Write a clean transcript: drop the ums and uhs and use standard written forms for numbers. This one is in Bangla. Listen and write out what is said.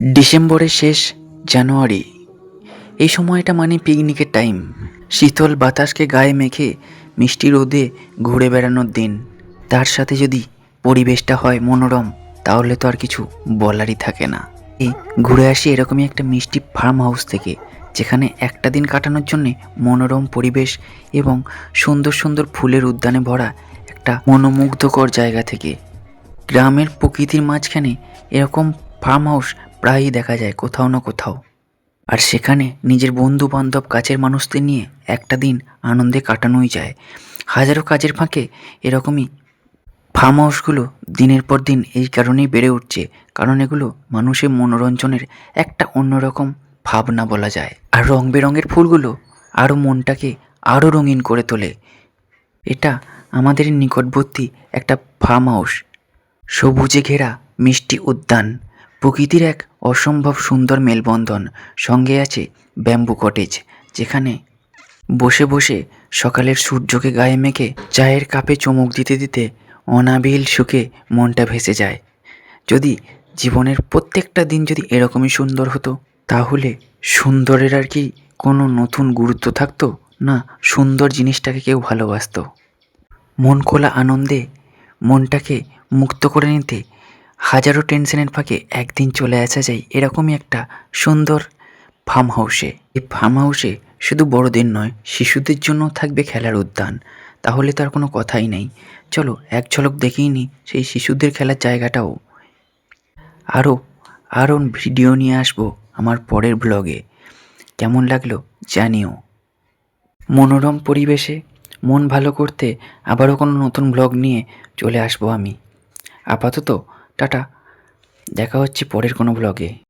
ডিসেম্বরের শেষ, জানুয়ারি, এই সময়টা মানে পিকনিকের টাইম। শীতল বাতাসকে গায়ে মেখে মিষ্টি রোদে ঘুরে বেড়ানোর দিন। তার সাথে যদি পরিবেশটা হয় মনোরম, তাহলে তো আর কিছু বলারই থাকে না। এই ঘুরে আসি এরকমই একটা মিষ্টি ফার্ম হাউস থেকে, যেখানে একটা দিন কাটানোর জন্যে মনোরম পরিবেশ এবং সুন্দর সুন্দর ফুলের উদ্যানে ভরা একটা মনোমুগ্ধকর জায়গা থেকে। গ্রামের প্রকৃতির মাঝখানে এরকম ফার্ম হাউস প্রায়ই দেখা যায় কোথাও না কোথাও। আর সেখানে নিজের বন্ধু বান্ধব কাছের মানুষদের নিয়ে একটা দিন আনন্দে কাটানোই যায়। হাজারো কাজের ফাঁকে এরকমই ফার্ম হাউসগুলো দিনের পর দিন এই কারণেই বেড়ে উঠছে, কারণ এগুলো মানুষের মনোরঞ্জনের একটা অন্যরকম ভাবনা বলা যায়। আর রং বেরঙের ফুলগুলো আরও মনটাকে আরও রঙিন করে তোলে। এটা আমাদের নিকটবর্তী একটা ফার্ম হাউস, সবুজে ঘেরা মিষ্টি উদ্যান, প্রকৃতির এক অসম্ভব সুন্দর মেলবন্ধন। সঙ্গে আছে ব্যাম্বু কটেজ, যেখানে বসে বসে সকালের সূর্যকে গায়ে মেখে চায়ের কাপে চুমুক দিতে দিতে অনাবিল সুখে মনটা ভেসে যায়। যদি জীবনের প্রত্যেকটা দিন যদি এরকমই সুন্দর হতো, তাহলে সুন্দরের আর কি কোনো নতুন গুরুত্ব থাকতো না? সুন্দর জিনিসটাকে কেউ ভালোবাসতো। মন খোলা আনন্দে মনটাকে মুক্ত করে নিতে হাজারো টেনশনের ফাঁকে একদিন চলে আসা যায় এরকমই একটা সুন্দর ফার্ম হাউসে। এই ফার্ম হাউসে শুধু বড়দের নয়, শিশুদের জন্য থাকবে খেলার উদ্যান। তাহলে তার কোনো কথাই নেই। চলো এক ঝলক দেখেই নি সেই শিশুদের খেলার জায়গাটাও। আরও আরও ভিডিও নিয়ে আসবো আমার পরের ব্লগে। কেমন লাগলো জানিও। মনোরম পরিবেশে মন ভালো করতে আবারও কোনো নতুন ব্লগ নিয়ে চলে আসবো আমি। আপাতত টাটা, দেখা হচ্ছে পরের কোনো ব্লগে।